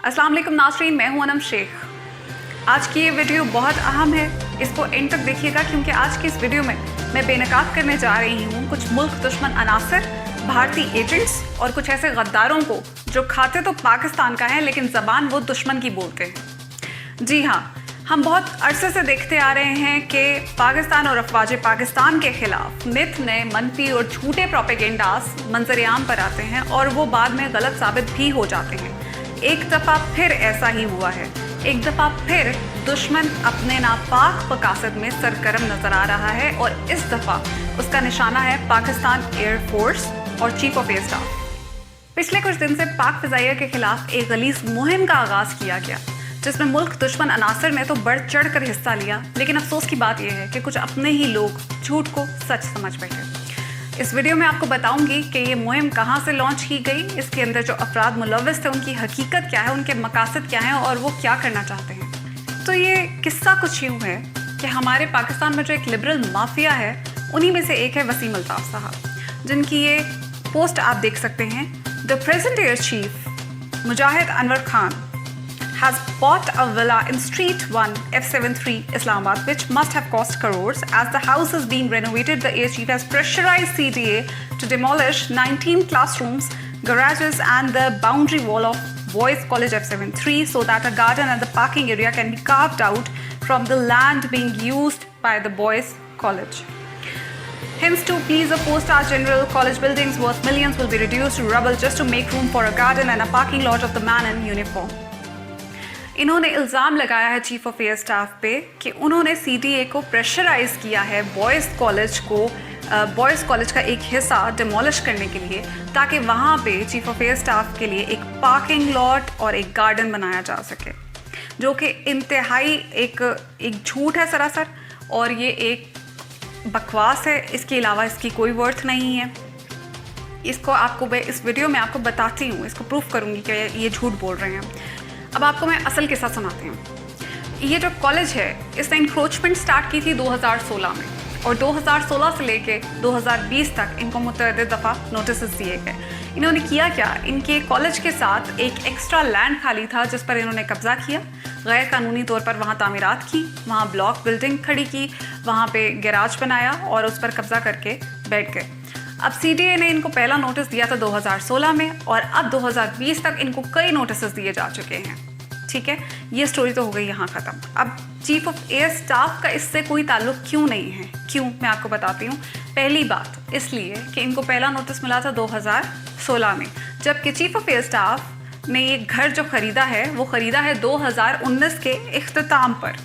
अस्सलाम वालेकुम नाज़रीन, मैं हूं अनम शेख। आज की ये वीडियो बहुत अहम है, इसको एंड तक देखिएगा क्योंकि आज की इस वीडियो में मैं बेनकाब करने जा रही हूं कुछ मुल्क दुश्मन अनासर, भारतीय एजेंट्स और कुछ ऐसे गद्दारों को जो खाते तो पाकिस्तान का है लेकिन ज़बान वो दुश्मन की बोलते हैं। जी हाँ, हम बहुत अरसे से देखते आ रहे हैं कि पाकिस्तान और अफवाज पाकिस्तान के खिलाफ नित नए मनफी और झूठे प्रोपेगेंडास मंजर-ए-आम पर आते हैं और वो बाद में गलत साबित भी हो जाते हैं। एक दफ़ा फिर ऐसा ही हुआ है, एक दफ़ा फिर दुश्मन अपने नापाक मकासद में सरगर्म नज़र आ रहा है और इस दफ़ा उसका निशाना है पाकिस्तान एयर फोर्स और चीफ ऑफ एयर स्टाफ। पिछले कुछ दिन से पाक फ़िज़ाइया के खिलाफ एक गलीज़ मुहिम का आगाज़ किया गया जिसमें मुल्क दुश्मन अनासर ने तो बढ़ चढ़ कर हिस्सा लिया, लेकिन अफसोस की बात यह है कि कुछ अपने ही लोग झूठ को सच समझ बैठे। इस वीडियो में आपको बताऊंगी कि ये मुहिम कहाँ से लॉन्च की गई, इसके अंदर जो अफराद मुलव्वस थे उनकी हकीकत क्या है, उनके मकासद क्या हैं और वो क्या करना चाहते हैं। तो ये किस्सा कुछ यूँ है कि हमारे पाकिस्तान में जो एक लिबरल माफिया है उन्हीं में से एक है वसीम अल्ताफ़ साहब, जिनकी ये पोस्ट आप देख सकते हैं। The present air chief Mujahid Anwar Khan has bought a villa in Street 1 F73 Islamabad, which must have cost crores. As the house is being renovated, the air chief has pressurized CDA to demolish 19 classrooms, garages and the boundary wall of Boys College F73 so that a garden and the parking area can be carved out from the land being used by the Boys College. Hence, to please the 4-star general, college buildings worth millions will be reduced to rubble just to make room for a garden and a parking lot of the man in uniform. इन्होंने इल्ज़ाम लगाया है chief of air staff पे कि उन्होंने CDA को pressurise किया है बॉयज़ कॉलेज का एक हिस्सा डिमोलिश करने के लिए ताकि वहाँ पे चीफ ऑफ एयर स्टाफ के लिए एक पार्किंग लॉट और एक गार्डन बनाया जा सके, जो कि इंतहाई एक झूठ है सरासर और ये एक बकवास है। इसके अलावा इसकी कोई वर्थ नहीं है। इसको आपको मैं इस वीडियो में आपको बताती हूँ, इसको प्रूफ करूँगी कि ये झूठ बोल रहे हैं। अब आपको मैं असल किस्सा सुनाती हूँ। ये जो कॉलेज है इसने इंक्रोचमेंट स्टार्ट की थी 2016 में और 2016 से लेके 2020 तक इनको मुतअद्दिद दफ़ा नोटिस दिए गए। इन्होंने किया क्या, इनके कॉलेज के साथ एक एक्स्ट्रा लैंड खाली था जिस पर इन्होंने कब्ज़ा किया, गैर कानूनी तौर पर वहाँ तामीरात की, वहाँ ब्लॉक बिल्डिंग खड़ी की, वहाँ पे गैराज बनाया और उस पर कब्ज़ा करके बैठ गए। अब सीडीए ने इनको पहला नोटिस दिया था 2016 में और अब 2020 तक इनको कई नोटिस दिए जा चुके हैं। ठीक है, ये स्टोरी तो हो गई यहाँ ख़त्म। अब चीफ ऑफ एयर स्टाफ का इससे कोई ताल्लुक क्यों नहीं है, क्यों, मैं आपको बताती हूँ। पहली बात इसलिए कि इनको पहला नोटिस मिला था 2016 में, जबकि चीफ ऑफ एयर स्टाफ ने ये घर जो ख़रीदा है वो ख़रीदा है 2019 के इख्तिताम पर।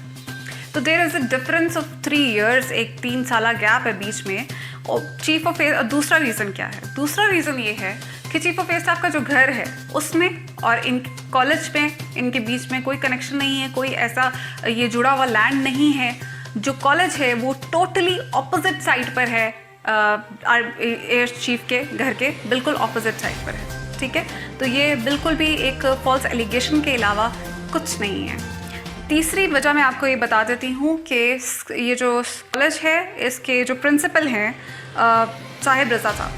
तो there is a difference of 3 years, एक 3 साल गैप है बीच में। और चीफ ऑफ एयर, दूसरा रीज़न क्या है? दूसरा रीज़न ये है कि चीफ ऑफ एयर स्टाफ का जो घर है उसमें और इन कॉलेज में इनके बीच में कोई कनेक्शन नहीं है, कोई ऐसा ये जुड़ा हुआ लैंड नहीं है। जो कॉलेज है वो टोटली ऑपोजिट साइड पर है, एयर चीफ के घर के बिल्कुल ऑपोजिट साइड पर है। ठीक है, तो ये बिल्कुल भी एक फॉल्स एलिगेशन के अलावा कुछ नहीं है। तीसरी वजह मैं आपको ये बता देती हूँ कि ये जो कॉलेज है इसके जो प्रिंसिपल हैं साहिब रज़ा साहब,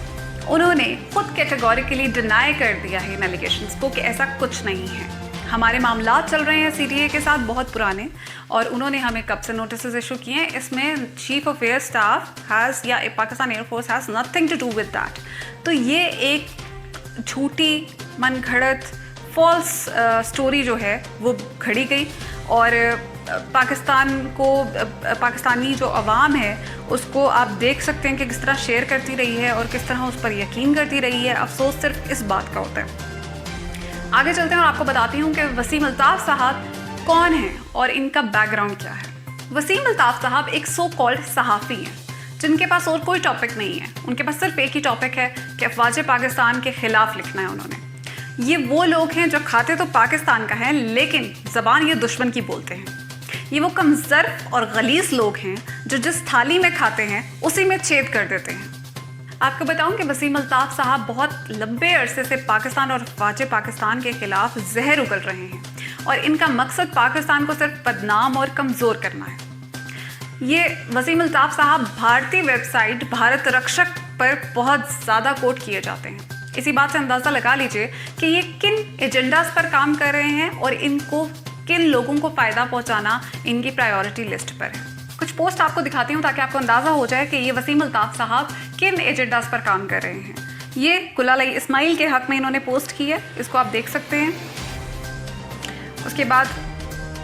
उन्होंने खुद कैटेगोरिकली डिनाई कर दिया है इन एलिगेशंस को कि ऐसा कुछ नहीं है। हमारे मामला चल रहे हैं सीडीए के साथ बहुत पुराने और उन्होंने हमें कब से नोटिस इशू किए हैं। इसमें chief of air staff has या Pakistan air force has nothing to do with that. तो ये एक झूठी मन घड़त फॉल्स स्टोरी जो है वो घड़ी गई और पाकिस्तानी जो अवाम है उसको आप देख सकते हैं कि किस तरह शेयर करती रही है और किस तरह उस पर यकीन करती रही है। अफसोस सिर्फ इस बात का होता है। आगे चलते हैं और आपको बताती हूँ कि वसीम अल्ताफ़ साहब कौन हैं और इनका बैकग्राउंड क्या है। वसीम अल्ताफ़ साहब एक सो कॉल्ड सहाफ़ी हैं जिनके पास और कोई टॉपिक नहीं है। उनके पास सिर्फ एक ही टॉपिक है कि अफवाज पाकिस्तान के ख़िलाफ़ लिखना है उन्होंने। ये वो लोग हैं जो खाते तो पाकिस्तान का है लेकिन ज़बान ये दुश्मन की बोलते हैं। ये वो कमज़र्फ़ और गलीज़ लोग हैं जो जिस थाली में खाते हैं उसी में छेद कर देते हैं। आपको बताऊं कि वसीम अल्ताफ़ साहब बहुत लंबे अरसे से पाकिस्तान और अफवाज पाकिस्तान के ख़िलाफ़ जहर उगल रहे हैं और इनका मकसद पाकिस्तान को सिर्फ बदनाम और कमज़ोर करना है। ये वसीम अल्ताफ़ साहब भारतीय वेबसाइट भारत रक्षक पर बहुत ज़्यादा कोट किए जाते हैं। इसी बात से अंदाज़ा लगा लीजिए कि ये किन एजेंडास पर काम कर रहे हैं और इनको किन लोगों को फ़ायदा पहुंचाना इनकी प्रायोरिटी लिस्ट पर है। कुछ पोस्ट आपको दिखाती हूँ ताकि आपको अंदाज़ा हो जाए कि ये वसीम अल्ताफ़ साहब किन एजेंडास पर काम कर रहे हैं। ये गुलाल इस्माइल के हक़ में इन्होंने पोस्ट की है, इसको आप देख सकते हैं। उसके बाद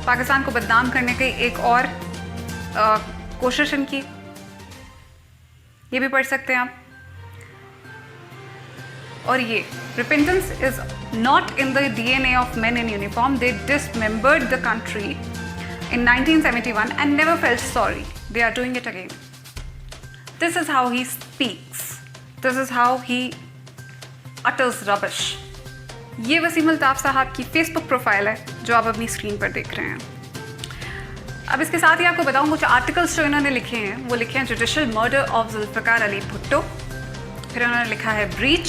पाकिस्तान को बदनाम करने की एक और कोशिश इनकी, ये भी पढ़ सकते हैं आप। और ये repentance is not in the DNA of men in uniform. They dismembered the country in 1971 and never felt sorry. They are doing it again. This is how he speaks. This is how he utters rubbish. ये वसीम अल्ताफ़ साहब की Facebook profile है जो आप अपनी screen पर देख रहे हैं। अब इसके साथ ही आपको बताऊं कुछ आर्टिकल्स जो इन्होंने लिखे हैं, वो लिखे हैं judicial murder of Zulfikar Ali Bhutto, फिर उन्होंने लिखा है ब्रीच,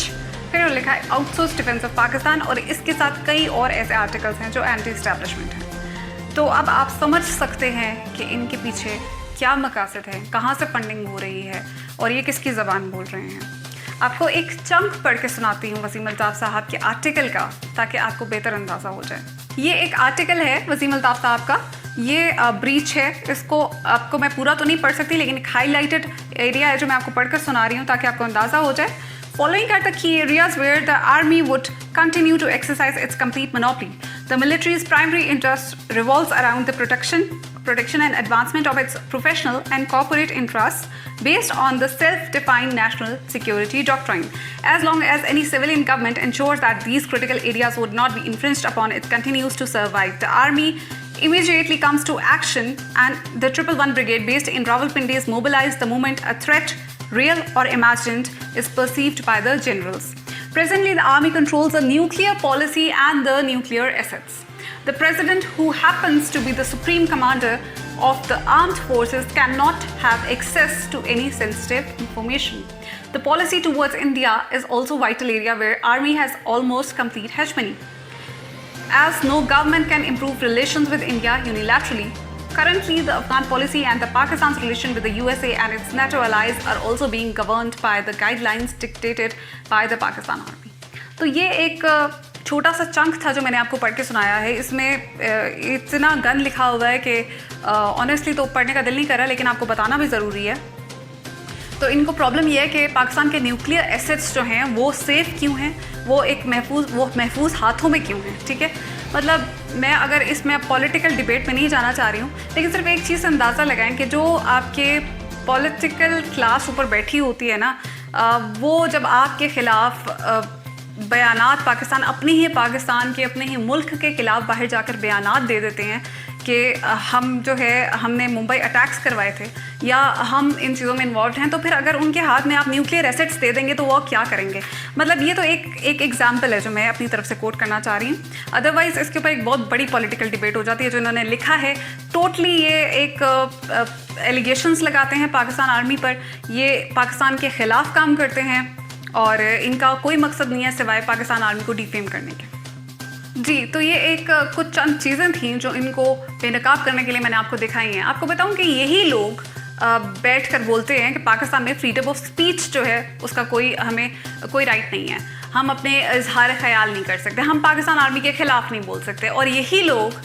फिर उन्होंने लिखा है आउटसोर्स डिफेंस ऑफ पाकिस्तान, और इसके साथ कई और ऐसे आर्टिकल्स हैं जो एंटी एस्टैब्लिशमेंट हैं। तो अब आप समझ सकते हैं कि इनके पीछे क्या मकासद है, कहाँ से फंडिंग हो रही है और ये किसकी ज़बान बोल रहे हैं। आपको एक चंक पढ़ के सुनाती हूँ वसीम अल्ताफ़ साहब के आर्टिकल का, ताकि आपको बेहतर अंदाज़ा हो जाए। ये एक आर्टिकल है वसीम अल्ताफ़ साहब का, ये ब्रीच है। इसको आपको मैं पूरा तो नहीं पढ़ सकती, लेकिन एक हाईलाइटेड एरिया है जो मैं आपको पढ़कर सुना रही हूँ ताकि आपको अंदाज़ा हो जाए। Following are the key areas where the army would continue to exercise its complete monopoly. The military's primary interest revolves around the protection and advancement of its professional and corporate interests based on the self-defined national security doctrine. As long as any civilian government ensures that these critical areas would not be infringed upon, it continues to survive. The army immediately comes to action, and the 111 Brigade based in Rawalpindi is mobilized the moment a threat, real or imagined, is perceived by the generals. Presently, the army controls the nuclear policy and the nuclear assets. The president, who happens to be the supreme commander of the armed forces, cannot have access to any sensitive information. The policy towards India is also a vital area where army has almost complete hegemony. As no government can improve relations with India unilaterally, currently the Afghan policy and the Pakistan's relation with the USA and its NATO allies are also being governed by the guidelines dictated by the Pakistan Army. तो ये एक छोटा सा chunk था जो मैंने आपको पढ़ के सुनाया है। इसमें इतना गन लिखा हुआ है कि ऑनेस्टली तो पढ़ने का दिल नहीं कर रहा, लेकिन आपको बताना भी ज़रूरी है। तो इनको प्रॉब्लम ये है कि पाकिस्तान के न्यूक्लियर एसेट्स जो हैं वो सेफ़ क्यों हैं, वो एक महफूज हाथों में क्यों हैं। ठीक है, मतलब मैं अगर इसमें पॉलिटिकल डिबेट में नहीं जाना चाह रही हूँ, लेकिन सिर्फ एक चीज़ अंदाज़ा लगाएं कि जो आपके पॉलिटिकल क्लास ऊपर बैठी होती है ना, वो जब आपके ख़िलाफ़ बयानात पाकिस्तान के अपने ही मुल्क के ख़िलाफ़ बाहर जाकर बयानात दे देते हैं कि हम जो है हमने मुंबई अटैक्स करवाए थे या हम इन चीज़ों में इन्वॉल्व हैं, तो फिर अगर उनके हाथ में आप न्यूक्लियर एसेट्स दे देंगे तो वो क्या करेंगे। मतलब ये तो एक एग्जाम्पल है जो मैं अपनी तरफ से कोट करना चाह रही हूँ। अदरवाइज़ इसके ऊपर एक बहुत बड़ी पॉलिटिकल डिबेट हो जाती है। जो इन्होंने लिखा है टोटली ये एक एलिगेशंस लगाते हैं पाकिस्तान आर्मी पर, ये पाकिस्तान के ख़िलाफ़ काम करते हैं और इनका कोई मकसद नहीं है सिवाय पाकिस्तान आर्मी को डिफेम करने के। जी, तो ये एक कुछ चंद चीज़ें थीं जो इनको बेनकाब करने के लिए मैंने आपको दिखाई हैं। आपको बताऊं कि यही लोग बैठकर बोलते हैं कि पाकिस्तान में फ्रीडम ऑफ स्पीच जो है उसका हमें कोई राइट नहीं है, हम अपने इजहार ख्याल नहीं कर सकते, हम पाकिस्तान आर्मी के ख़िलाफ़ नहीं बोल सकते। और यही लोग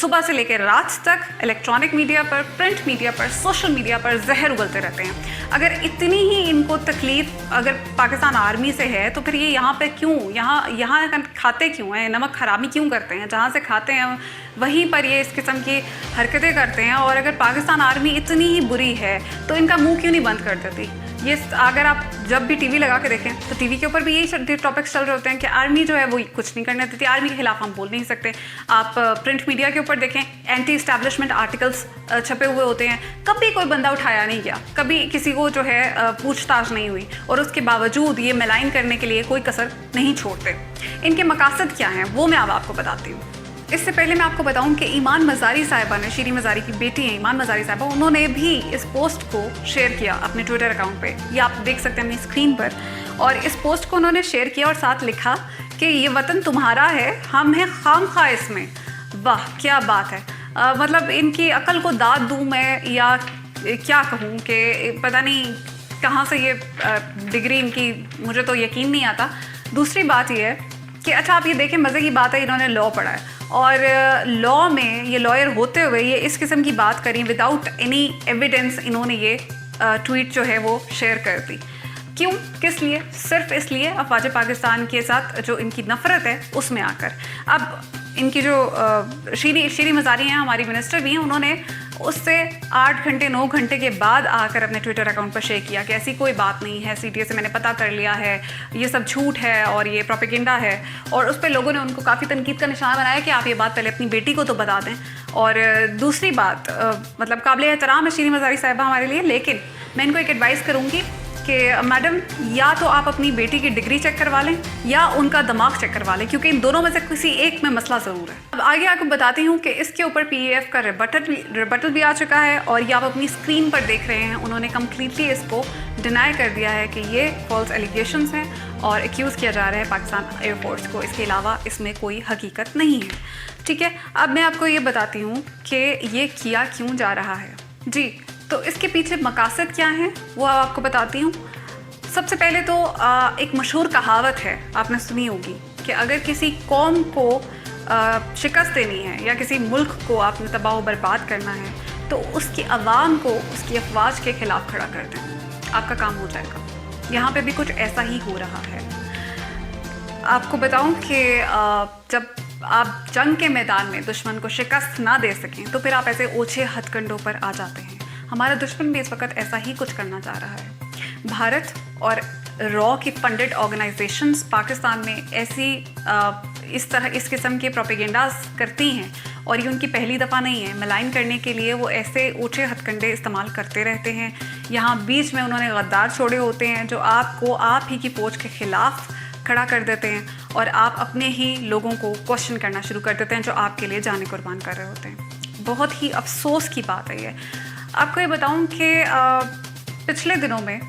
सुबह से लेकर रात तक इलेक्ट्रॉनिक मीडिया पर, प्रिंट मीडिया पर, सोशल मीडिया पर जहर उगलते रहते हैं। अगर इतनी ही इनको तकलीफ़ अगर पाकिस्तान आर्मी से है तो फिर ये यहाँ पे क्यों यहाँ खाते क्यों हैं, नमक हरामी क्यों करते हैं, जहाँ से खाते हैं वहीं पर ये इस किस्म की हरकतें करते हैं। और अगर पाकिस्तान आर्मी इतनी ही बुरी है तो इनका मुंह क्यों नहीं बंद कर देती। ये अगर आप जब भी टीवी लगा के देखें तो टीवी के ऊपर भी यही टॉपिक्स चल रहे होते हैं कि आर्मी जो है वो कुछ नहीं करने देती, आर्मी के खिलाफ हम बोल नहीं सकते। आप प्रिंट मीडिया के ऊपर देखें, एंटी इस्टेब्लिशमेंट आर्टिकल्स छपे हुए होते हैं, कभी कोई बंदा उठाया नहीं गया, कभी किसी को जो है पूछताछ नहीं हुई, और उसके बावजूद ये मेलाइन करने के लिए कोई कसर नहीं छोड़ते। इनके मकासद क्या हैं वो मैं अब आपको बताती हूँ। इससे पहले मैं आपको बताऊं कि ईमान मज़ारी साहिबा ने, शीरी मज़ारी की बेटी हैं ईमान मज़ारी साहिबा, उन्होंने भी इस पोस्ट को शेयर किया अपने ट्विटर अकाउंट पे, ये आप देख सकते हैं अपनी स्क्रीन पर। और इस पोस्ट को उन्होंने शेयर किया और साथ लिखा कि ये वतन तुम्हारा है, हम हैं खामखा इसमें। वाह क्या बात है। मतलब इनकी अकल को दाद दूँ मैं या क्या कहूँ कि पता नहीं कहाँ से ये डिग्री इनकी, मुझे तो यकीन नहीं आता। दूसरी बात ये है कि अच्छा आप ये देखें, मज़े की बात है, इन्होंने लॉ पढ़ा है और लॉ में ये लॉयर होते हुए ये इस किस्म की बात करी विदाउट एनी एविडेंस, इन्होंने ये ट्वीट जो है वो शेयर कर दी। क्यों, किस लिए? सिर्फ इसलिए अफवाज पाकिस्तान के साथ जो इनकी नफ़रत है उसमें आकर। अब इनकी जो शीरी मज़ारी हैं, हमारी मिनिस्टर भी हैं, उन्होंने उससे 8 घंटे 9 घंटे के बाद आकर अपने ट्विटर अकाउंट पर शेयर किया कि ऐसी कोई बात नहीं है, CTA से मैंने पता कर लिया है, ये सब झूठ है और ये प्रोपेगेंडा है। और उस पर लोगों ने उनको काफ़ी तनकीद का निशाना बनाया कि आप ये बात पहले अपनी बेटी को तो बता दें। और दूसरी बात मतलब काबिल एहतराम है शीरी मज़ारी साहिबा हमारे लिए, लेकिन मैं इनको एक एडवाइस करूँगी कि मैडम या तो आप अपनी बेटी की डिग्री चेक करवा लें या उनका दिमाग चेक करवा लें, क्योंकि इन दोनों में से किसी एक में मसला ज़रूर है। अब आगे आपको बताती हूँ कि इसके ऊपर PAF का रिबटल भी आ चुका है और ये आप अपनी स्क्रीन पर देख रहे हैं। उन्होंने कम्प्लीटली इसको डिनाई कर दिया है कि ये फॉल्स एलिगेशंस हैं और एक्यूज़ किया जा रहा है पाकिस्तान एयरफोर्स को, इसके अलावा इसमें कोई हकीकत नहीं है। ठीक है, अब मैं आपको ये बताती हूँ कि ये किया क्यों जा रहा है। जी, तो इसके पीछे मकासद क्या हैं वो आपको बताती हूँ। सबसे पहले तो एक मशहूर कहावत है, आपने सुनी होगी कि अगर किसी कौम को शिकस्त देनी है या किसी मुल्क को आपने तबाह व बर्बाद करना है तो उसकी आवाम को उसकी अफवाज के ख़िलाफ़ खड़ा कर दें, आपका काम हो जाएगा। यहाँ पे भी कुछ ऐसा ही हो रहा है। आपको बताऊँ कि जब आप जंग के मैदान में दुश्मन को शिकस्त ना दे सकें तो फिर आप ऐसे ओछे हथकंडों पर आ जाते हैं। हमारा दुश्मन भी इस वक्त ऐसा ही कुछ करना चाह रहा है। भारत और रॉ की फंडेड ऑर्गेनाइजेशंस पाकिस्तान में ऐसी इस किस्म के प्रोपेगेंडास करती हैं और ये उनकी पहली दफ़ा नहीं है। मलाइन करने के लिए वो ऐसे ऊँचे हथकंडे इस्तेमाल करते रहते हैं। यहाँ बीच में उन्होंने गद्दार छोड़े होते हैं जो आपको आप ही की फ़ौज के ख़िलाफ़ खड़ा कर देते हैं और आप अपने ही लोगों को क्वेश्चन करना शुरू कर देते हैं जो आपके लिए जाने कुर्बान कर रहे होते हैं। बहुत ही अफसोस की बात है ये। आपको ये बताऊं कि पिछले दिनों में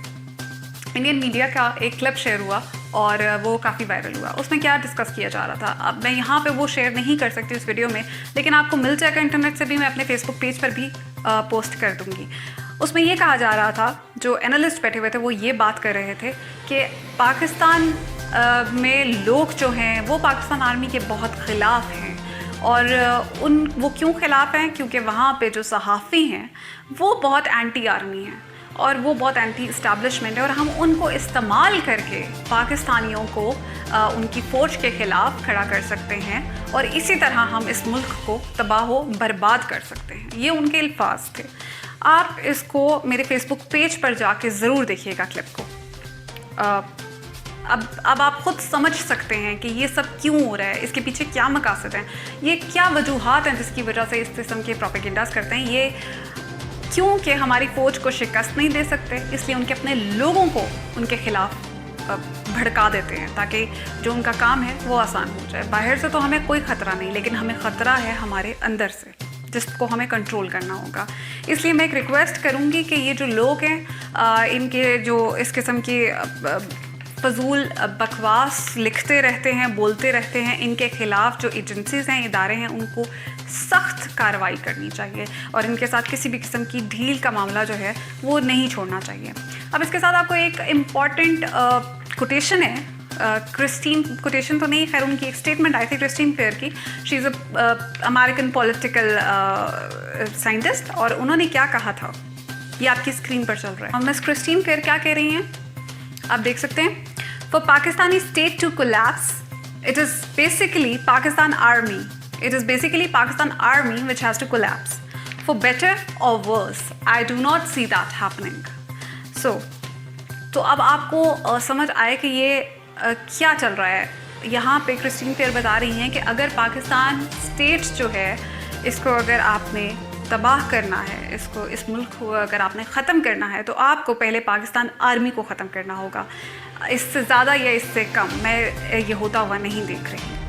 इंडियन मीडिया का एक क्लिप शेयर हुआ और वो काफ़ी वायरल हुआ। उसमें क्या डिस्कस किया जा रहा था, अब मैं यहाँ पे वो शेयर नहीं कर सकती उस वीडियो में, लेकिन आपको मिल जाएगा इंटरनेट से भी, मैं अपने फेसबुक पेज पर भी पोस्ट कर दूँगी। उसमें ये कहा जा रहा था, जो एनालिस्ट बैठे हुए थे वो ये बात कर रहे थे कि पाकिस्तान में लोग जो हैं वो पाकिस्तान आर्मी के बहुत ख़िलाफ़ हैं। और वो क्यों ख़िलाफ़ हैं? क्योंकि वहाँ पे जो सहाफ़ी हैं वो बहुत एंटी आर्मी हैं और वो बहुत एंटी इस्टेब्लिशमेंट है और हम उनको इस्तेमाल करके पाकिस्तानियों को उनकी फ़ौज के ख़िलाफ़ खड़ा कर सकते हैं और इसी तरह हम इस मुल्क को तबाह बर्बाद कर सकते हैं। ये उनके अल्फाज थे। आप इसको मेरे फेसबुक पेज पर जाके ज़रूर देखिएगा क्लिप को। अब आप ख़ुद समझ सकते हैं कि ये सब क्यों हो रहा है, इसके पीछे क्या मकासद हैं, ये क्या वजूहात हैं जिसकी वजह से इस किस्म के प्रोपेगेंडास करते हैं। ये क्योंकि हमारी फ़ौज को शिकस्त नहीं दे सकते, इसलिए उनके अपने लोगों को उनके ख़िलाफ़ भड़का देते हैं ताकि जो उनका काम है वो आसान हो जाए। बाहर से तो हमें कोई ख़तरा नहीं, लेकिन हमें ख़तरा है हमारे अंदर से, जिसको हमें कंट्रोल करना होगा। इसलिए मैं एक रिक्वेस्ट करूँगी कि ये जो लोग हैं इनके जो इस किस्म की फजूल बकवास लिखते रहते हैं, बोलते रहते हैं, इनके ख़िलाफ़ जो एजेंसीज़ हैं, इदारे हैं, उनको सख्त कार्रवाई करनी चाहिए और इनके साथ किसी भी किस्म की ढील का मामला जो है वो नहीं छोड़ना चाहिए। अब इसके साथ आपको एक इम्पॉर्टेंट कोटेशन है, क्रिस्टीन कोटेशन तो नहीं, खैर उनकी एक स्टेटमेंट आई थी क्रिस्टीन फेयर की। She is American political scientist और उन्होंने क्या कहा था ये आपकी स्क्रीन पर चल रहा है। मिस क्रिस्टीन फेयर क्या कह रही हैं आप देख सकते हैं। For Pakistani state to collapse it is basically Pakistan army It is basically Pakistan Army which has to collapse. For better or worse, I do not see that happening. So, तो अब आपको समझ आए कि ये क्या चल रहा है। यहाँ पे क्रिस्टीन फेयर बता रही हैं कि अगर पाकिस्तान स्टेट जो है इसको अगर आपने तबाह करना है, इसको इस मुल्क को अगर आपने ख़त्म करना है तो आपको पहले पाकिस्तान आर्मी को ख़त्म करना होगा। इससे ज़्यादा या इससे कम मैं ये होता हुआ नहीं देख रही।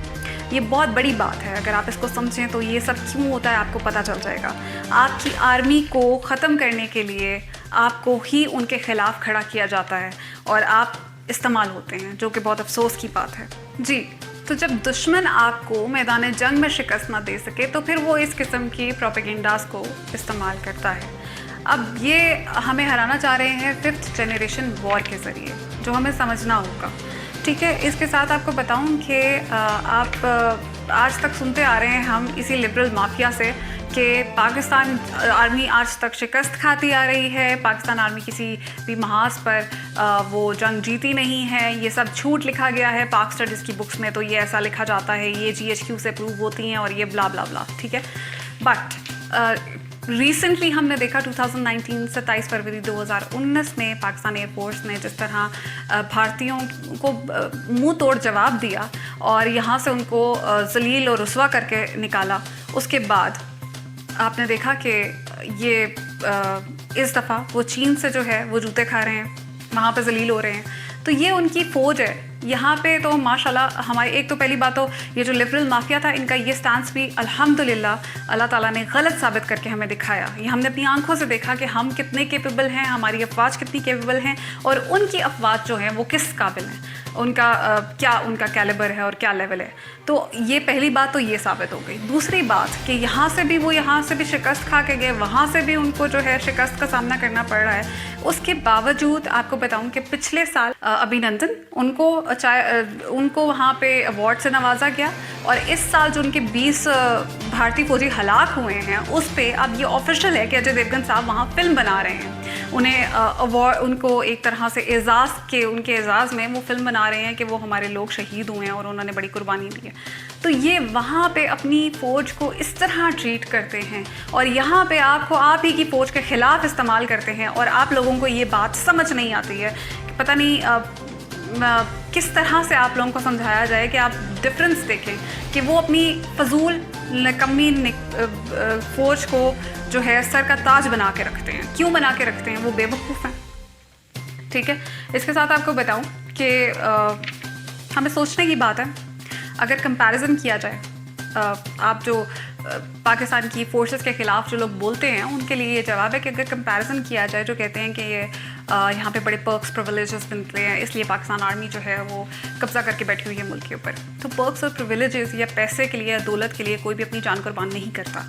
ये बहुत बड़ी बात है, अगर आप इसको समझें तो ये सब क्यों होता है आपको पता चल जाएगा। आपकी आर्मी को ख़त्म करने के लिए आपको ही उनके ख़िलाफ़ खड़ा किया जाता है और आप इस्तेमाल होते हैं, जो कि बहुत अफसोस की बात है। जी, तो जब दुश्मन आपको मैदान जंग में शिकस्त ना दे सके तो फिर वो इस किस्म की प्रोपेगेंडास को इस्तेमाल करता है। अब ये हमें हराना चाह रहे हैं 5th जनरेशन वॉर के ज़रिए, जो हमें समझना होगा ٹھیک ہے. اس کے ساتھ آپ کو بتاؤں کہ آپ آج تک سنتے آ رہے ہیں ہم اسی لبرل مافیا سے کہ پاکستان آرمی آج تک شکست کھاتی آ رہی ہے, پاکستان آرمی کسی بھی محاذ پر وہ جنگ جیتی نہیں ہے, یہ سب جھوٹ لکھا گیا ہے پاک اسٹڈیز کی بکس میں, تو یہ ایسا لکھا جاتا ہے, یہ GHQ سے پروو ہوتی ہیں اور یہ بلا بلا بلا. ٹھیک ہے. بٹ ریسنٹلی ہم نے دیکھا 2019 27 فروری 2019 میں پاکستان ایئر فورس نے جس طرح بھارتیوں کو منہ توڑ جواب دیا اور یہاں سے ان کو ذلیل اور رسوا کر کے نکالا, اس کے بعد آپ نے دیکھا کہ یہ اس دفعہ وہ چین سے جو ہے وہ جوتے کھا رہے ہیں, وہاں پہ ذلیل ہو رہے ہیں. تو یہ ان کی فوج ہے یہاں پہ. تو ماشاءاللہ ہماری ایک تو پہلی بات تو یہ جو لبرل مافیا تھا ان کا یہ سٹانس بھی الحمدللہ اللہ تعالیٰ نے غلط ثابت کر کے ہمیں دکھایا. یہ ہم نے اپنی آنکھوں سے دیکھا کہ ہم کتنے کیپیبل ہیں, ہماری افواج کتنی کیپیبل ہیں اور ان کی افواج جو ہیں وہ کس قابل ہیں, ان کا کیا ان کا کیلیبر ہے اور کیا لیول ہے. تو یہ پہلی بات تو یہ ثابت ہو گئی. دوسری بات کہ یہاں سے بھی شکست کھا کے گئے, وہاں سے بھی ان کو جو ہے شکست کا سامنا کرنا پڑ رہا ہے. اس کے باوجود آپ کو بتاؤں کہ پچھلے سال ابھینندن ان کو وہاں پہ ایوارڈ سے نوازا گیا, اور اس سال جو ان کے 20 بھارتی فوجی ہلاک ہوئے ہیں اس پہ اب یہ آفیشیل ہے کہ اجے دیوگن صاحب وہاں فلم بنا رہے ہیں. انہیں ایوارڈ ان کو ایک طرح سے ان کے اعزاز میں وہ فلم بنا رہے ہیں کہ وہ ہمارے لوگ شہید ہوئے ہیں اور انہوں نے بڑی قربانی دی ہے. تو یہ وہاں پہ اپنی فوج کو اس طرح ٹریٹ کرتے ہیں اور یہاں پہ آپ کو آپ ہی کی فوج کے خلاف استعمال کرتے ہیں, اور آپ لوگوں کو یہ بات سمجھ نہیں آتی ہے کہ پتہ نہیں کس طرح سے آپ لوگوں کو سمجھایا جائے کہ آپ ڈفرینس دیکھیں کہ وہ اپنی فضول نکمی فوج کو جو ہے سر کا تاج بنا کے رکھتے ہیں. کیوں بنا کے رکھتے ہیں؟ وہ بے وقوف ہیں. ٹھیک ہے. اس کے ساتھ آپ کو بتاؤں کہ ہمیں سوچنے کی بات ہے, اگر کمپیریزن کیا جائے, آپ جو پاکستان کی فورسز کے خلاف جو لوگ بولتے ہیں ان کے لیے یہ جواب ہے کہ اگر کمپیریزن کیا جائے, جو کہتے ہیں کہ یہ یہاں پہ بڑے پرکس پریویلیجز ملتے ہیں اس لیے پاکستان آرمی جو ہے وہ قبضہ کر کے بیٹھی ہوئی ہے ملک کے اوپر, تو پرکس اور پریویلیجز یا پیسے کے لیے یا دولت کے لیے کوئی بھی اپنی جان قربان نہیں کرتا.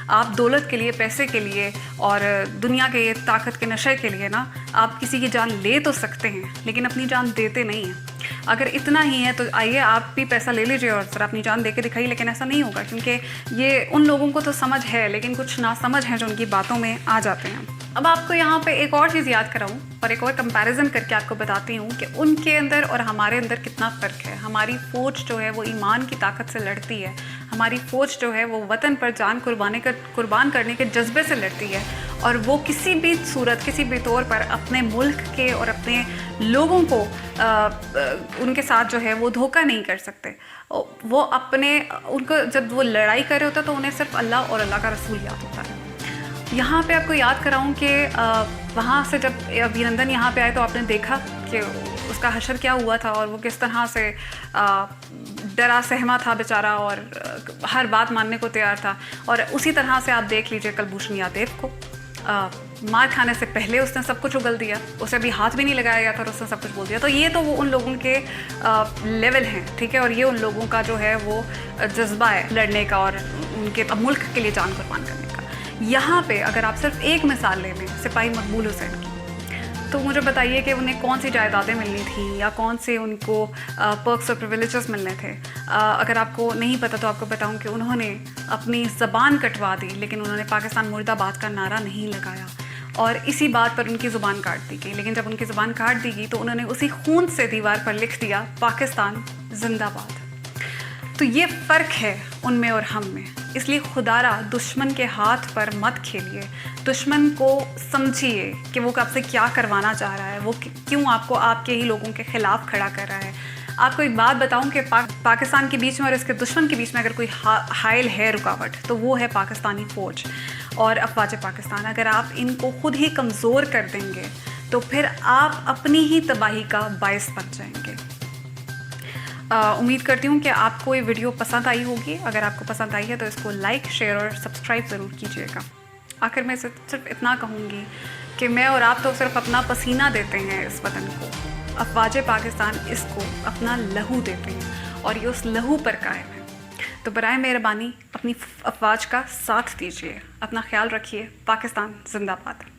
آپ دولت کے لیے, پیسے کے لیے اور دنیا کے طاقت کے نشے کے لیے نا آپ کسی کی جان لے تو سکتے ہیں لیکن اپنی جان دیتے نہیں ہیں. اگر اتنا ہی ہے تو آئیے آپ بھی پیسہ لے لیجیے اور ذرا اپنی جان دے کے دکھائیے, لیکن ایسا نہیں ہوگا کیونکہ یہ ان لوگوں کو تو سمجھ ہے لیکن کچھ ناسمجھ ہیں جو ان کی باتوں میں آ جاتے ہیں. اب آپ کو یہاں پہ ایک اور چیز یاد کراؤں اور ایک اور کمپیریزن کر کے آپ کو بتاتی ہوں کہ ان کے اندر اور ہمارے اندر کتنا فرق ہے. ہماری فوج جو ہے وہ ایمان کی طاقت سے لڑتی ہے, ہماری فوج جو ہے وہ وطن پر جان قربان کرنے کے جذبے سے لڑتی ہے, اور وہ کسی بھی صورت کسی بھی طور پر اپنے ملک کے اور اپنے لوگوں کو ان کے ساتھ جو ہے وہ دھوکہ نہیں کر سکتے. وہ ان کو جب وہ لڑائی کر رہے ہوتا ہے تو انہیں صرف اللہ اور اللہ کا رسول یاد ہوتا ہے. یہاں پہ آپ کو یاد کراؤں کہ وہاں سے جب ابھینندن یہاں پہ آئے تو آپ نے دیکھا کہ اس کا حشر کیا ہوا تھا اور وہ کس طرح سے ڈرا سہما تھا بیچارہ اور ہر بات ماننے کو تیار تھا. اور اسی طرح سے آپ دیکھ لیجئے کلبھوشن یادیو کو, مار کھانے سے پہلے اس نے سب کچھ اگل دیا, اسے ابھی ہاتھ بھی نہیں لگایا گیا تھا اور اس نے سب کچھ بول دیا. تو یہ تو وہ ان لوگوں کے لیول ہیں. ٹھیک ہے. اور یہ ان لوگوں کا جو ہے وہ جذبہ ہے لڑنے کا اور ان کے ملک کے لیے جان قربان کرنے کا. یہاں پہ اگر آپ صرف ایک مثال لے لیں سپاہی مقبول حسین کی, تو مجھے بتائیے کہ انہیں کون سی جائیدادیں ملنی تھیں یا کون سے ان کو پرکس اور پریویلیجز ملنے تھے. اگر آپ کو نہیں پتہ تو آپ کو بتاؤں کہ انہوں نے اپنی زبان کٹوا دی لیکن انہوں نے پاکستان مرد آباد کا نعرہ نہیں لگایا, اور اسی بات پر ان کی زبان کاٹ دی گئی. لیکن جب ان کی زبان کاٹ دی گئی تو انہوں نے اسی خون سے دیوار پر لکھ دیا پاکستان زندہ باد. تو یہ فرق ہے ان میں اور ہم میں. اس لیے خدارا دشمن کے ہاتھ پر مت کھیلیے, دشمن کو سمجھیے کہ وہ آپ سے کیا کروانا چاہ رہا ہے, وہ کیوں آپ کو آپ کے ہی لوگوں کے خلاف کھڑا کر رہا ہے. آپ کو ایک بات بتاؤں کہ پاکستان کے بیچ میں اور اس کے دشمن کے بیچ میں اگر کوئی حائل ہے رکاوٹ تو وہ ہے پاکستانی فوج اور افواج پاکستان. اگر آپ ان کو خود ہی کمزور کر دیں گے تو پھر آپ اپنی ہی تباہی کا باعث بن جائیں گے. امید کرتی ہوں کہ آپ کو یہ ویڈیو پسند آئی ہوگی. اگر آپ کو پسند آئی ہے تو اس کو لائک, شیئر اور سبسکرائب ضرور کیجیے گا. آخر میں صرف اتنا کہوں گی کہ میں اور آپ تو صرف اپنا پسینہ دیتے ہیں اس وطن کو, افواج پاکستان اس کو اپنا لہو دیتے ہیں اور یہ اس لہو پر قائم ہے. تو برائے مہربانی اپنی افواج کا ساتھ دیجیے. اپنا خیال رکھیے. پاکستان زندہ باد.